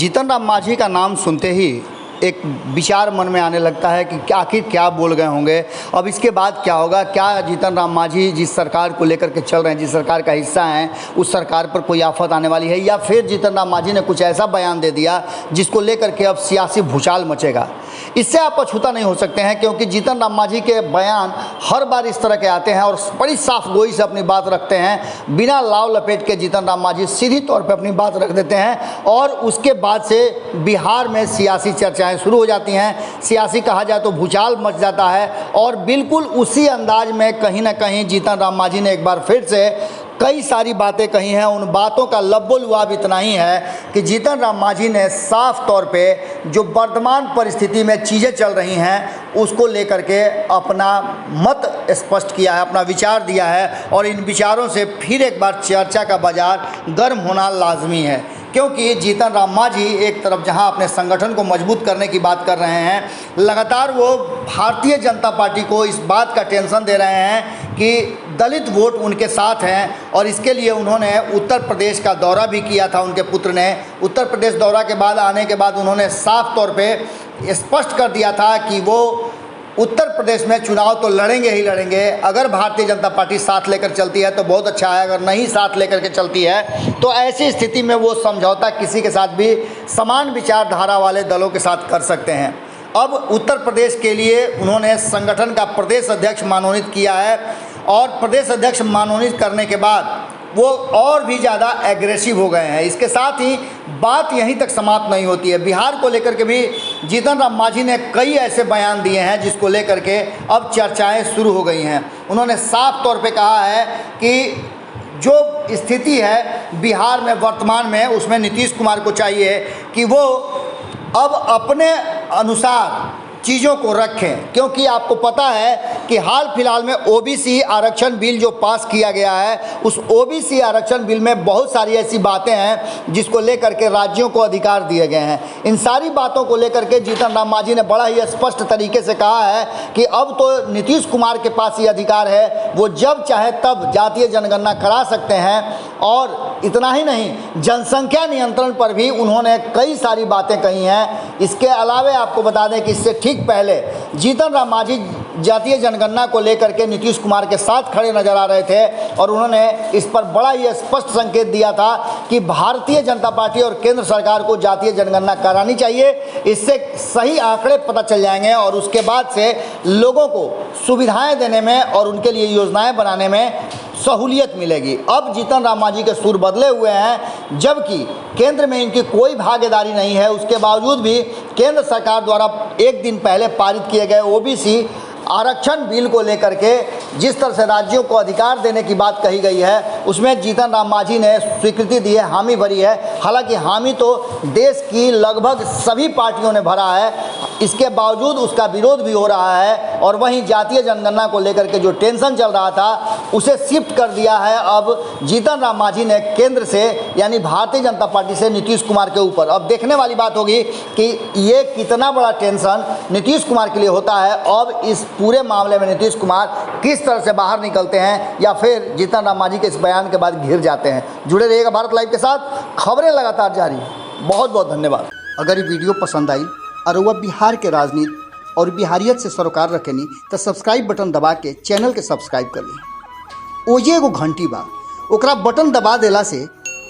जीतन राम मांझी का नाम सुनते ही एक विचार मन में आने लगता है कि आखिर क्या बोल गए होंगे, अब इसके बाद क्या होगा। क्या जीतन राम मांझी जिस सरकार को लेकर के चल रहे हैं, जिस सरकार का हिस्सा हैं, उस सरकार पर कोई आफत आने वाली है, या फिर जीतन राम मांझी ने कुछ ऐसा बयान दे दिया जिसको लेकर के अब सियासी भूचाल मचेगा। इससे आप अछूता नहीं हो सकते हैं, क्योंकि जीतन राम मांझी के बयान हर बार इस तरह के आते हैं और बड़ी साफ गोई से अपनी बात रखते हैं। बिना लाव लपेट के जीतन राम मांझी सीधी तौर पे अपनी बात रख देते हैं और उसके बाद से बिहार में सियासी चर्चाएं शुरू हो जाती हैं। सियासी कहा जाए तो भूचाल मच जाता है और बिल्कुल उसी अंदाज में कहीं ना कहीं जीतन राम मांझी ने एक बार फिर से कई सारी बातें कही हैं। उन बातों का लब्बो-लुआब इतना ही है कि जीतन राम मांझी ने साफ तौर पे जो वर्तमान परिस्थिति में चीज़ें चल रही हैं उसको लेकर के अपना मत स्पष्ट किया है, अपना विचार दिया है और इन विचारों से फिर एक बार चर्चा का बाजार गर्म होना लाजमी है। क्योंकि जीतन राम मांझी एक तरफ जहां अपने संगठन को मजबूत करने की बात कर रहे हैं, लगातार वो भारतीय जनता पार्टी को इस बात का टेंशन दे रहे हैं कि दलित वोट उनके साथ हैं और इसके लिए उन्होंने उत्तर प्रदेश का दौरा भी किया था। उनके पुत्र ने उत्तर प्रदेश दौरा के बाद आने के बाद उन्होंने साफ तौर पे स्पष्ट कर दिया था कि वो उत्तर प्रदेश में चुनाव तो लड़ेंगे ही लड़ेंगे। अगर भारतीय जनता पार्टी साथ लेकर चलती है तो बहुत अच्छा है, अगर नहीं साथ लेकर के चलती है तो ऐसी स्थिति में वो समझौता किसी के साथ भी समान विचारधारा वाले दलों के साथ कर सकते हैं। अब उत्तर प्रदेश के लिए उन्होंने संगठन का प्रदेश अध्यक्ष मनोनीत किया है और प्रदेश अध्यक्ष मनोनीत करने के बाद वो और भी ज़्यादा एग्रेसिव हो गए हैं। इसके साथ ही बात यहीं तक समाप्त नहीं होती है। बिहार को लेकर के भी जीतन राम मांझी ने कई ऐसे बयान दिए हैं जिसको लेकर के अब चर्चाएं शुरू हो गई हैं। उन्होंने साफ तौर पे कहा है कि जो स्थिति है बिहार में वर्तमान में, उसमें नीतीश कुमार को चाहिए कि वो अब अपने अनुसार चीज़ों को रखें, क्योंकि आपको पता है कि हाल फिलहाल में ओबीसी आरक्षण बिल जो पास किया गया है, उस ओबीसी आरक्षण बिल में बहुत सारी ऐसी बातें हैं जिसको लेकर के राज्यों को अधिकार दिए गए हैं। इन सारी बातों को लेकर के जीतन राम मांझी ने बड़ा ही स्पष्ट तरीके से कहा है कि अब तो नीतीश कुमार के पास ये अधिकार है, वो जब चाहे तब जातीय जनगणना करा सकते हैं। और इतना ही नहीं, जनसंख्या नियंत्रण पर भी उन्होंने कई सारी बातें कही हैं। इसके अलावा आपको बता दें कि इससे ठीक पहले जीतन राम मांझी जातीय जनगणना को लेकर के नीतीश कुमार के साथ खड़े नजर आ रहे थे और उन्होंने इस पर बड़ा ही स्पष्ट संकेत दिया था कि भारतीय जनता पार्टी और केंद्र सरकार को जातीय जनगणना करानी चाहिए। इससे सही आंकड़े पता चल जाएंगे और उसके बाद से लोगों को सुविधाएं देने में और उनके लिए योजनाएं बनाने में सहूलियत मिलेगी। अब जीतन राम मांझी के सुर बदले हुए हैं, जबकि केंद्र में इनकी कोई भागीदारी नहीं है। उसके बावजूद भी केंद्र सरकार द्वारा एक दिन पहले पारित किए गए ओबीसी आरक्षण बिल को लेकर के जिस तरह से राज्यों को अधिकार देने की बात कही गई है, उसमें जीतन राम मांझी ने स्वीकृति दी है, हामी भरी है। हालांकि हामी तो देश की लगभग सभी पार्टियों ने भरा है, इसके बावजूद उसका विरोध भी हो रहा है। और वहीं जातीय जनगणना को लेकर के जो टेंशन चल रहा था उसे शिफ्ट कर दिया है अब जीतन राम मांझी ने केंद्र से, यानी भारतीय जनता पार्टी से नीतीश कुमार के ऊपर। अब देखने वाली बात होगी कि ये कितना बड़ा टेंशन नीतीश कुमार के लिए होता है। अब इस पूरे मामले में नीतीश कुमार किस तरह से बाहर निकलते हैं या फिर जीतन राम मांझी के इस बयान के बाद घिर जाते हैं। जुड़े रहिएगा भारत लाइव के साथ, खबरें लगातार जारी हैं। बहुत बहुत धन्यवाद। अगर ये वीडियो पसंद आई और वह बिहार के राजनीति और बिहारियत से सरोकार रखेनी तो सब्सक्राइब बटन दबा के चैनल के सब्सक्राइब कर ली। ओजे एगो घंटी बा, ओकरा बटन दबा देला से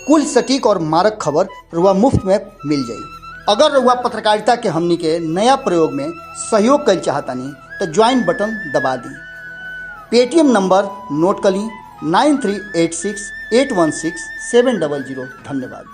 कुल सटीक और मारक खबर रुआ मुफ्त में मिल जाई। अगर रुआ पत्रकारिता के हमनी के नया प्रयोग में सहयोग कर चाहतानी तो ज्वाइन बटन दबा दी। पेटीएम नंबर नोट कर ली 9386816700। धन्यवाद।